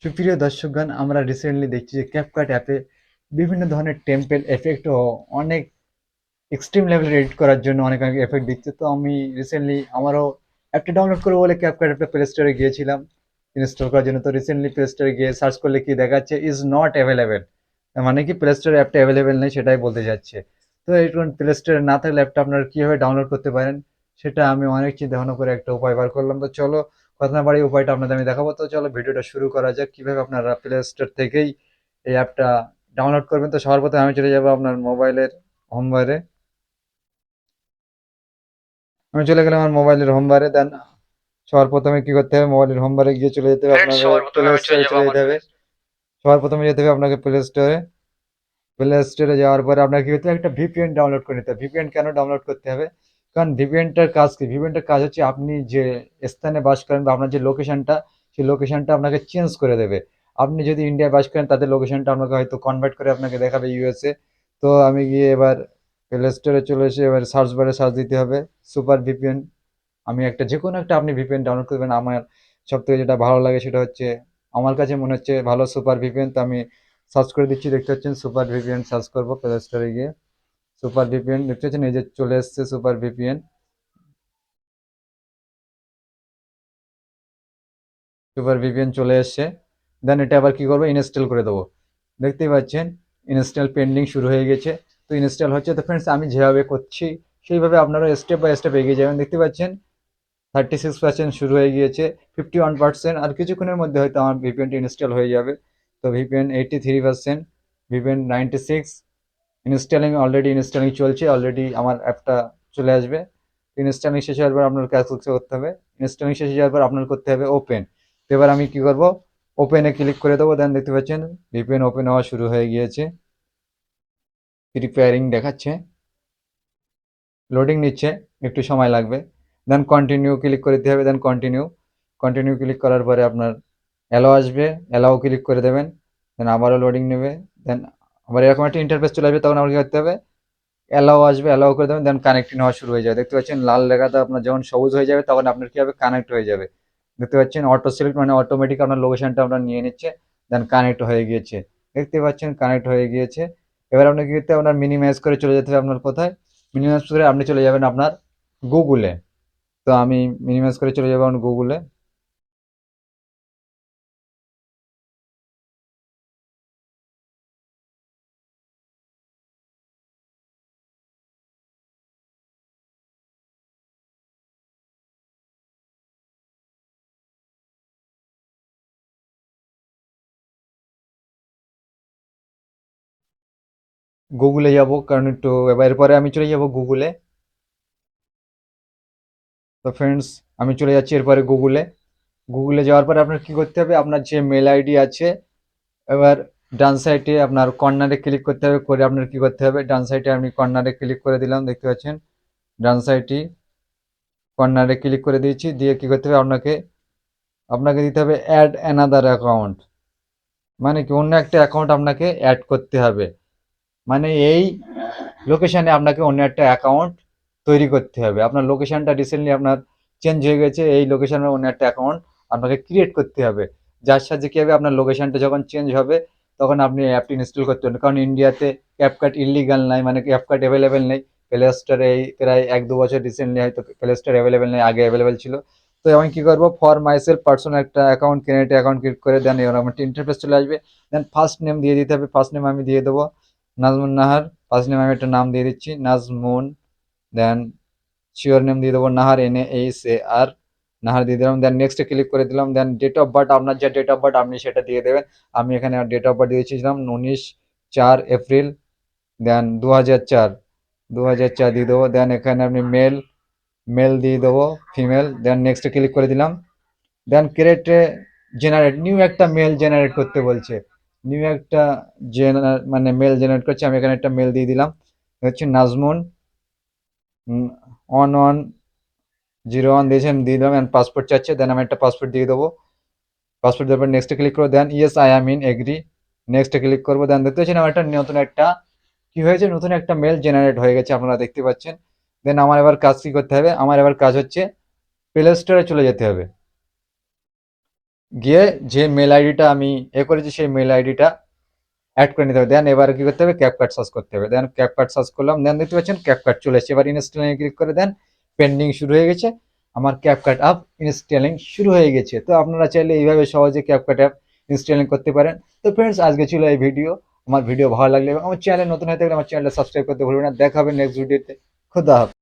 সুপ্রিয় দর্শকগণ, আমরা রিসেন্টলি দেখছি যে ক্যাপকাট অ্যাপে বিভিন্ন ধরনের টেম্পল এফেক্ট ও অনেক এক্সট্রিম লেভেলের এডিট করার জন্য অনেক অনেক এফেক্ট দিচ্ছে। তো আমি রিসেন্টলি আমারও অ্যাপটা ডাউনলোড করবো বলে ক্যাপকাট অ্যাপটা প্লে স্টোরে গিয়েছিলাম ইনস্টল করার জন্য। তো রিসেন্টলি প্লে স্টোরে গিয়ে সার্চ করলে কি দেখাচ্ছে, ইজ নট অ্যাভেলেবেল। মানে কি প্লে স্টোরে অ্যাপটা অ্যাভেলেবেল নেই সেটাই বলতে যাচ্ছে। তো এই প্লে স্টোরে না থাকলে অ্যাপটা আপনারা কীভাবে ডাউনলোড করতে পারেন সেটা আমি অনেক চিন্তা ভাবনা করে একটা উপায় বার করলাম। তো চলো, কথা না বাড়িয়ে উপায়টা আপনাদের আমি দেখাবো। তো চলো ভিডিওটা শুরু করা যাক, কীভাবে আপনারা প্লে স্টোর থেকেই এই অ্যাপটা ডাউনলোড করবেন। তো সবার প্রথমে আমি চলে যাবো আপনার মোবাইলের হোমবারে। আমি চলে গেলাম আমার মোবাইলের হোমবারে। দেন সবার প্রথমে কি করতে হবে, মোবাইলের হোমবারে গিয়ে চলে যেতে হবে আপনাকে প্লে স্টোরে চলে যেতে হবে। সবার প্রথমে যেতে হবে আপনাকে প্লে স্টোরে। প্লে স্টোরে যাওয়ার পরে আপনাকে কি করতে হবে, একটা ভিপিএন ডাউনলোড করে নিতে হবে। ভিপিএন কেন ডাউনলোড করতে হবে? কারণ ভিপিএনটার কাজ কি, ভিপিএনটার কাজ হচ্ছে আপনি যে স্থানে বাস করেন বা আপনার যে লোকেশনটা, সেই লোকেশনটা আপনাকে চেঞ্জ করে দেবে। আপনি যদি ইন্ডিয়ায় বাস করেন তাদের লোকেশনটা আপনাকে হয়তো কনভার্ট করে আপনাকে দেখাবে ইউএসএ। তো আমি গিয়ে এবার প্লে স্টোরে চলে এসে এবার সার্চ বারে সার্চ দিতে হবে সুপার ভিপিএন। আমি একটা যে কোনো একটা আপনি ভিপিএন ডাউনলোড করবেন। আমার সব থেকে যেটা ভালো লাগে সেটা হচ্ছে, আমার কাছে মনে হচ্ছে ভালো সুপার ভিপিএন। তো আমি সার্চ করে দিচ্ছি, দেখতে পাচ্ছেন সুপার ভিপিএন সার্চ করবো প্লে স্টোরে গিয়ে। সুপার ভিপিএন দেখতে পাচ্ছেন, এই যে চলে এসছে সুপার ভিপিএন। সুপার ভিপিএন চলে এসছে। দেন এটা আবার কি করবো, ইনস্টল করে দেবো। দেখতেই পাচ্ছেন ইনস্টল পেন্ডিং শুরু হয়ে গেছে। তো ইনস্টল হচ্ছে। তো ফ্রেন্ডস, আমি যেভাবে করছি সেইভাবে আপনারা স্টেপ বাই স্টেপ এগিয়ে যাবেন। দেখতে পাচ্ছেন 36% শুরু হয়ে গিয়েছে, 51%। আর কিছুক্ষণের মধ্যে হয়তো আমার ভিপিএনটি ইনস্টল হয়ে যাবে। তো VPN 83%, VPN 96, installing already installing চলছে। অলরেডি আমার অ্যাপটা চলে আসবে। ইনস্টলিং শেষ হওয়ার পর আপনার কাজ করতে হবে। ইনস্টলিং শেষ হয়ে যাওয়ার পর আপনার করতে হবে ওপেন। তো এবার আমি কি করব, ওপেনে ক্লিক করে দেবো। দেন দেখতে পাচ্ছেন ভিপিএন ওপেন হওয়া শুরু হয়ে গিয়েছে। প্রিপেয়ারিং দেখাচ্ছে, লোডিং নিচ্ছে, একটু সময় লাগবে। দেন কন্টিনিউ ক্লিক করে দিতে হবে। দেন কন্টিনিউ, কন্টিনিউ ক্লিক করার পরে আপনার অ্যালাও আসবে, অ্যালাও ক্লিক করে দেবেন। দেন আবারও লোডিং নেবে। দেন আবার এরকম একটা ইন্টারফেস চলে আসবে, তখন আমার কি করতে হবে, অ্যালাও আসবে, অ্যালাও করে দেবেন। দেন কানেক্টিং হওয়া শুরু হয়ে যাবে। দেখতে পাচ্ছেন লাল লেখাটা আপনার যখন সবুজ হয়ে যাবে তখন আপনার কি হবে, কানেক্ট হয়ে যাবে। দেখতে পাচ্ছেন অটো সিলেক্ট মানে অটোমেটিক আপনার লোকেশনটা আপনার নিয়ে নিচ্ছে। দেন কানেক্ট হয়ে গিয়েছে, দেখতে পাচ্ছেন কানেক্ট হয়ে গিয়েছে। এবার আপনার কি করতে হবে, আপনার মিনিমাইজ করে চলে যেতে হবে আপনার কোথায়, মিনিমাইজ করে আপনি চলে যাবেন আপনার গুগলে। তো আমি মিনিমাইজ করে চলে যাবো আমার গুগলে। গুগলে যাব কারণ একটু এরপরে আমি চলে যাব গুগলে। তো ফ্রেন্ডস, আমি চলে যাচ্ছি এরপরে গুগলে। গুগলে যাওয়ার পরে আপনার কি করতে হবে, আপনার যে মেল আইডি আছে, এবার ডান সাইডে আপনার কর্নারে ক্লিক করতে হবে। করে আপনার কি করতে হবে, ডান সাইডে আমি কর্নারে ক্লিক করে দিলাম। দেখতে পাচ্ছেন ডান সাইডে কর্নারে ক্লিক করে দিয়েছি। দিয়ে কি করতে হবে, আপনাকে আপনাকে দিতে হবে অ্যাড অ্যানাদার অ্যাকাউন্ট। মানে কি, অন্য একটা অ্যাকাউন্ট আপনাকে অ্যাড করতে হবে। মানে এই লোকেশানে আপনাকে অন্য একটা অ্যাকাউন্ট তৈরি করতে হবে। আপনার লোকেশানটা রিসেন্টলি আপনার চেঞ্জ হয়ে গেছে, এই লোকেশানে অন্য একটা অ্যাকাউন্ট আপনাকে ক্রিয়েট করতে হবে। যার সাহায্যে কী হবে, আপনার লোকেশানটা যখন চেঞ্জ হবে তখন আপনি অ্যাপটি ইনস্টল করতে পারবেন। কারণ ইন্ডিয়াতে ক্যাপকাট ইলিগাল নাই, মানে ক্যাপকাট অ্যাভেলেবেল নেই প্লে স্টোরে। এই প্রায় 1-2 বছর রিসেন্টলি হয়তো প্লে স্টোর অ্যাভেলেবেল নেই, আগে অ্যাভেলেবেল ছিল। তো আমি কী করবো, ফর মাইসেলফ পার্সোনাল একটা অ্যাকাউন্ট, ক্রিয়েট অ্যাকাউন্ট ক্রিয়েট করে দেন এবার আমার ইন্টারফেস চলে আসবে। দেন ফার্স্ট নেম দিয়ে দিতে হবে। ফার্স্ট নেম আমি দিয়ে দেবো নাজমুন নাহার। ফার্স্ট নেম আমি একটা নাম দিয়ে দিচ্ছি নাজমুন। দেন শিওর নেম দিয়ে দেবো নাহার, NAHAR, নাহার দিয়ে দিলাম। দেন নেক্সটে ক্লিক করে দিলাম। দেন ডেট অফ বার্থ, আপনার যে ডেট অফ বার্থ আপনি সেটা দিয়ে দেবেন। আমি এখানে ডেট অফ বার্থ দিয়েছিলাম 19/4 এপ্রিল, দেন 2004, 2004 দিয়ে দেবো। দেন এখানে আপনি মেল, মেল দিয়ে দেবো, ফিমেল। দেন নেক্সটে ক্লিক করে দিলাম। দেন ক্রিয়েটে জেনারেট, নিউ একটা মেল জেনারেট করতে বলছে। নিউ একটা মানে মেল জেনারেট করছে। আমি এখানে একটা মেল দিয়ে দিলাম, হচ্ছে নাজমুন 1101 দিয়েছেন, দিয়ে দিলাম। অ্যান্ড পাসপোর্ট চাচ্ছে, দেন আমি একটা পাসপোর্ট দিয়ে দেবো। পাসপোর্ট দেওয়ার পর নেক্সটে ক্লিক করবো। Then yes I am in agree, নেক্সটে ক্লিক করবো। দেন দেখতে পাচ্ছেন আমার একটা নতুন একটা কি হয়েছে, নতুন একটা মেল জেনারেট হয়ে গেছে, আপনারা দেখতে পাচ্ছেন। দেন আমার এবার কাজ কি করতে হবে, আমার এবার কাজ হচ্ছে প্লে স্টোরে চলে যেতে হবে। গিয়ে যে মেল আইডিটা আমি করেছি সেই মেল আইডিটা অ্যাড করে নিতে হবে। দেন এবার কি করতে হবে, ক্যাপকাট সার্চ করতে হবে। দেন ক্যাপকাট সার্চ করলাম, দেন দেখতে পাচ্ছেন ক্যাপকাট চলে এসেছে। এবার ইনস্টলিং ক্লিক করে দেন, পেন্ডিং শুরু হয়ে গেছে, আমার ক্যাপকাট অ্যাপ ইনস্টলিং শুরু হয়ে গেছে। তো আপনারা চাইলে এইভাবে সহজে ক্যাপকাট অ্যাপ ইনস্টলিং করতে পারেন। তো ফ্রেন্ডস, আজকে ছিল এই ভিডিও। আমার ভিডিও ভালো লাগলে এবং আমার চ্যানেল নতুন হয়ে থাকলে আমার চ্যানেলটা সাবস্ক্রাইব করতে ভুলবেন না। দেখা হবে নেক্সট ভিডিওতে। খুদা হাফেজ।